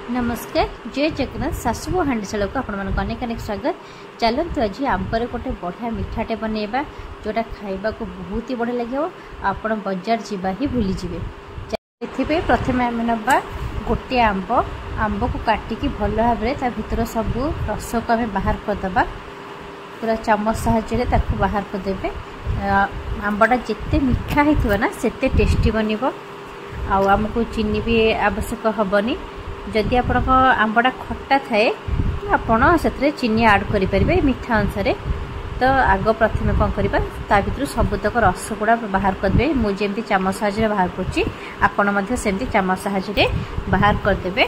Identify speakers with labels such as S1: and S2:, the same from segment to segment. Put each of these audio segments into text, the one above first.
S1: नमस्कार जय जगन्नाथ सासुबो हांडीशाला को आपण मन अनेक अनेक स्वागत। चलतु आज आंपर गोटे बढ़िया मिठाटे बनैबा जोटा खाइबा को बहुत ही बढ़िया लगे। आपण बाजार जीवा ही भूली जिवे। एथिबे प्रथमे आम नबा गोटे आंब को काटिकी भल भाव ता भीतर सब रस को आम बाहर करदबा। पूरा चामच साहाय्य ताकू बाहर करदेबे। आंबटा जिते मिठा होइथिबा ना सेते टेस्टी बनिबो। आमको चीनी भी आवश्यक हेबनी। जदि आपन आंबटा खट्टा थाए आपड़ से चीनी आड करें मीठा अनुसार। तो आग प्रथम कौन करवा ता भर सबुतक रस गुड़ा बाहर करदे। मुझे चामच साहाय्य बाहर करमती चामच साहाय्य बाहर करदे।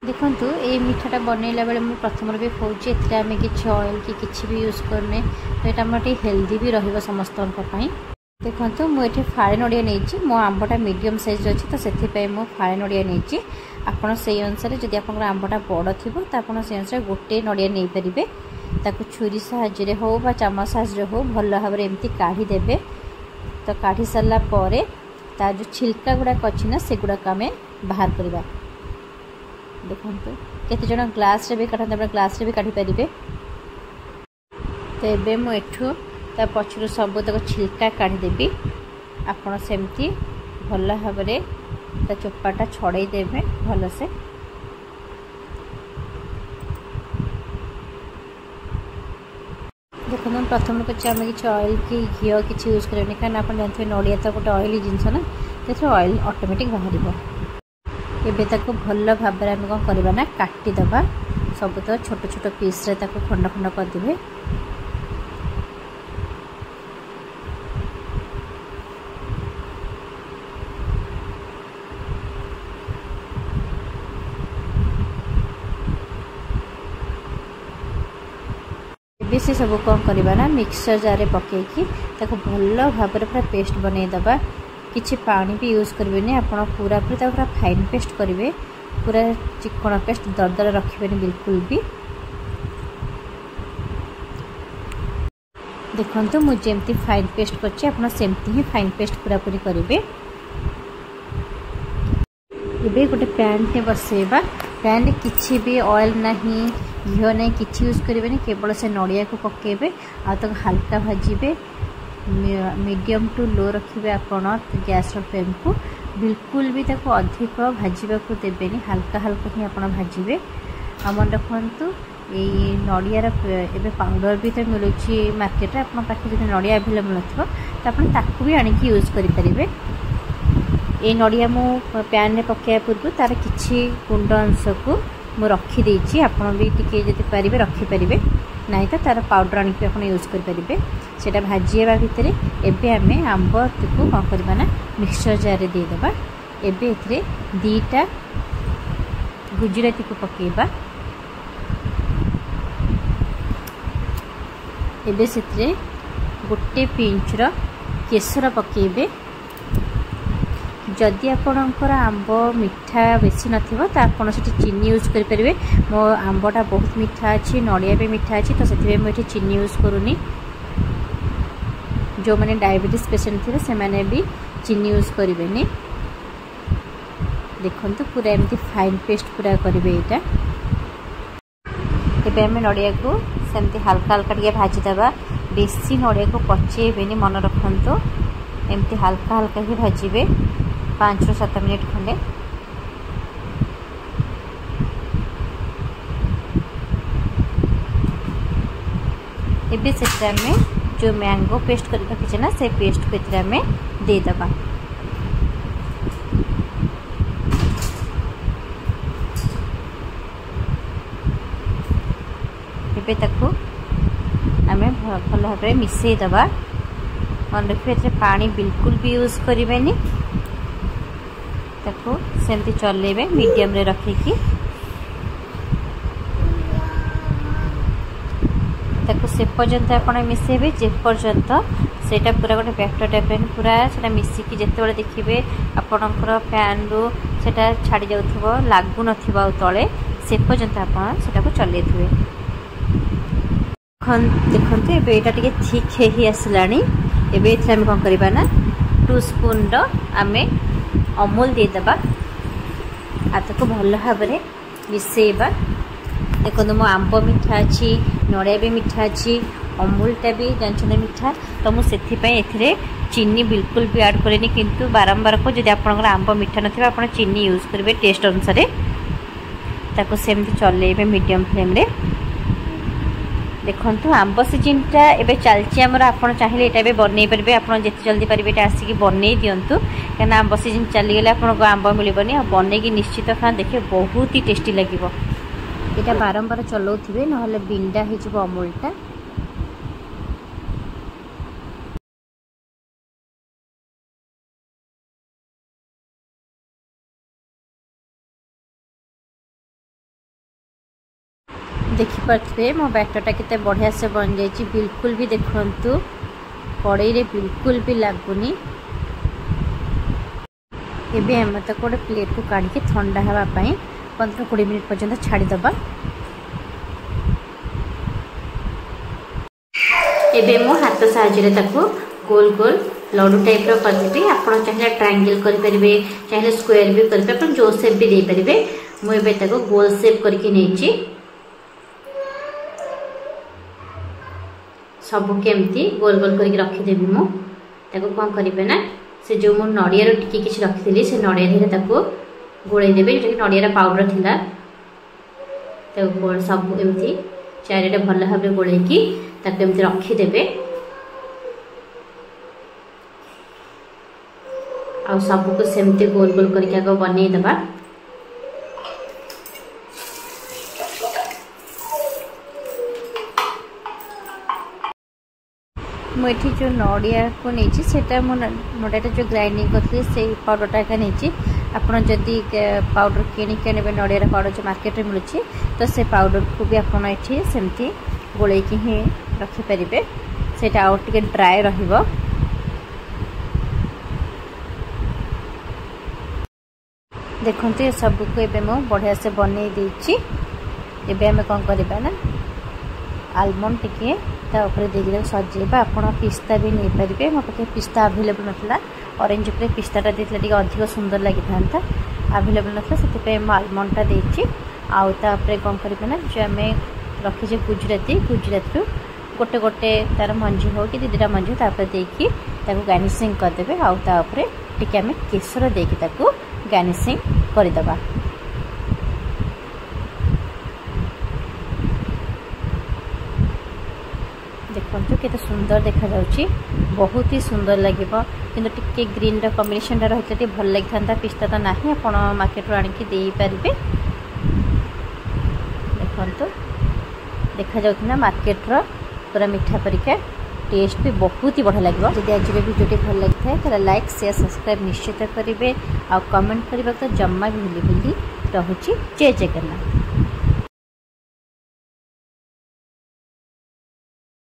S1: देखु ये मिठाटा बनैला बेले मुझे प्रथम भी कौचे आम कि ऑयल कि भी यूज करने तो यहाँ हेल्दी भी रही समस्त। देखो मुझे फाड़े नड़िया नहीं मो आंबटा मीडियम साइज अच्छी तो से मु फाड़े नड़िया नहीं। आपड़ से अनुसार जब आप आंबटा बड़ थी तो आप अनुसार गोटे नड़िया नहीं पारे ताकू छुरी साहाय्य हो बा चामच साहाय्य हो भल भाव एमती काढ़ीदेवे। तो काढ़ी सारा पर तार जो छिलका गुड़ाक अच्छी ना से गुड़ाक आम बाहर करवा। देखो केते जन ग्लास रे भी काटते ग्लास रे भी काढ़ी पारे। तो ये मुझू ता पछर सबुतक छिलका काढ़ीदेवी। आपड़ सेमती भल भाव ता चोपाटा छड़े देवे भल से। देखो प्रथम कच्चे आम कि ऑयल कि घी कि यूज करें कहीं आप जानते हैं नड़िया तो गोटे ऑयली जिनस ना तो ऑयल ऑटोमेटिक बाहर। एबे ताको भल भाव आम कौन करवा ना काटिदेवा सबुतक छोट छोट पीस रे ताको खंड खंड करदे। से सब कौन करवा ना मिक्सर जार पकईकी भल भाव पूरा पेस्ट बनईदबा। किसी पानी भी यूज करेंगे आप पूरा पूरा फाइन पेस्ट करेंगे। पूरा चिकन पेस्ट दरदर रखिए बिल्कुल भी। देखो मुझे फाइन पेस्ट करमती ही फाइन पेस्ट पूरा पूरी करेंगे। ये गोटे पैन बसैबा। पैन किसी भी ऑयल नहीं घी नहीं कि यूज करेंगे केवल से नड़िया को पकेबे आ तो हल्का भाजबे। मीडियम टू लो रखिए आपण गैस फ्लेम को बिल्कुल भी ताको अधिक भाजवा को देवेनि हल्का हल्का ही आप भाजबे। मन रखु ये नड़ियार एवं पाउडर भी तो मिलूँ मार्केट में। आप पाखे जो नड़िया एभेलेबल थो तो आपको भी आणिकी यूज करेंगे। ये नड़िया मु पैन में पकाया पूर्व तार किसी गुंड अंश को मु रखीदे। आप भी टी जब पारे रखिपारे ना तो तार पाउडर आनिक आप यूज करेंगे। से भाजीवा भितर एवं आम आंब को कौन करवा ना मिक्सचर जार देदेबा। एबे दीटा गुजराती को पकेबा। एबे से गोटे पिंचर केसर पकेबे। जदि आपणकर आंब मिठा बेसी नथिबो तो आपण से चीनी यूज करेंगे। मो आंबटा बहुत मीठा अच्छी नड़िया भी मीठा अच्छी तो से मुझे चीनी यूज करूनी। जो मैंने डायबिटीज पेशेंट थे से मैंने भी चीनी यूज करेंगे। देखो पूरा एमती फाइन पेस्ट पूरा करेंगे। यहाँ एवं आम नड़िया को सेमती हल्का हल्का टे भाजीदेवा। बेसी नड़िया को पचेबेनि मन रखु एमती हल्का हल्का ही भाजबे 5 ରୁ 7 मिनिट खंडे। एबे से जो मैंगो पेस्ट कर रखी ना से पेस्ट को देदेबा। एबे ताको आमे भल भाव मिसईदबा। मन रखिए पानी बिल्कुल भी यूज करें ताको सेमती चलेबे मीडियम रे रखिकी। ताको से पर्यंत आप मिसेबे जे पर्यंत सेटा पूरा गोटे बैटर टाइप पूरा से मिसिकी जिते देखिए आपणकर पैन रू सेटा छाड़ी जाउथबो लागु नथिबा तले से पर्यंत आप सेटा को चले थे। देखते एबे एटा टिके ठीक ही आसलानी। एबे आम कौन करवा ना 2 स्पून आमे अमूल देदेबा। आताको भल भाव मिसेबा। देखो मो आंब मिठा अच्छी, नड़िया भी मिठा अच्छी, अमूलटा भी जानते मिठा। तो मुझे चीनी बिल्कुल भी ऐड करेनि, किंतु बारंबार को जब आप आंब मिठा ना आप चीनी यूज करेंगे टेस्ट अनुसार। ताको सेमती चलेबे मीडियम फ्लेम रे। देखो आंब सीजनटा एबे चलची आमर, आपन चाहिए ये बनई पारे, आप जिते जल्दी पारे आसिक बनई दिंतु, कहीं आंब सीजन चलीगले आपको आंब मिलबनी। बनईकी निश्चित खाँ, देखिए बहुत ही टेस्टी लगे। यहाँ बारंबार चलाउे ना बिंडा हो अमूलटा। देखिपे मो बैटरटा केते बढ़िया से बन जाइए, बिल्कुल भी देखंतु कड़ई रे बिल्कुल भी लगुनि। एबे हम तो गोटे प्लेट को काढ़ी ठंडा होगापाई 15-20 मिनट पर्यंत छाड़ीदबा। एबे मो हाथ साहाय्य ताकू गोल गोल लड्डू टाइप करदेवी। आप चाहिए ट्रायंगल करेंगे, चाहिए स्क्वायर भी करेंगे, जो शेप भी दे पारे। मुझे गोल शेप करके नहीं सबू केमती गोल गोल करके रखीदेवी। मुझे कौन करेंगे ना, से जो मो नड़िया टिके किसी रखी से नड़िया गोड़े देवे, जो नड़िया पाउडर थिला सब एमती चारिटा भल भाव गोलैकी एमती रखीदेवे। आ सबको सेमती गोल गोल करके आग बनईदबा। मुझे जो नड़िया को नहीं सेटा नड़िया जो ग्राइंडिंग करते से पाउडरटा नहीं। आपड़ जदि पाउडर किणिक ने नड़िया पाउडर जो मार्केट में मिलूँ, तो से पाउडर को भी आपड़ ये सेमती गोलैकी ही रखिपारे। से टे ड्राए रहिबो। देखते ये सबको एबे मो बढ़िया से बनई देछि। एबे हमें कौन करबा ना, आलमंड टिके देखिए सजेबा। आप पिस्ता भी नहीं पारे, मो पाखे पिस्ता अवेलेबल नाला। ऑरेंज उपरे पिस्ताटा देते अधिक सुंदर लगी था, अवेलेबल नाला से आलमंडटा देछि। आउे कौन करेंगे ना, जो आम रखीचे गुजराती रू गोटे गोटे तार मंजी हो कि दीटा मंजी देकी गार्निशिंग करदे। आउे टिके आम केसर देकी गार्निशिंग करदबा। देखो केते सुंदर देखा जाउची, बहुत ही सुंदर लगे। किंतु टिके ग्रीन रा कॉम्बिनेशन रही भल लगी था। पिस्ता तो ना आप मार्केट आनिकी दे पारे। देखो देखा जाउथि ना मार्केट रो पूरा मीठा परिका, टेस्ट भी बहुत ही बढ़िया लगे। जब आज वीडियो भल लगी था लाइक शेयर सब्सक्राइब निश्चित करेंगे। आ कमेंट करने तो जम्मा भी भूलि रोची। जय जगन्नाथ।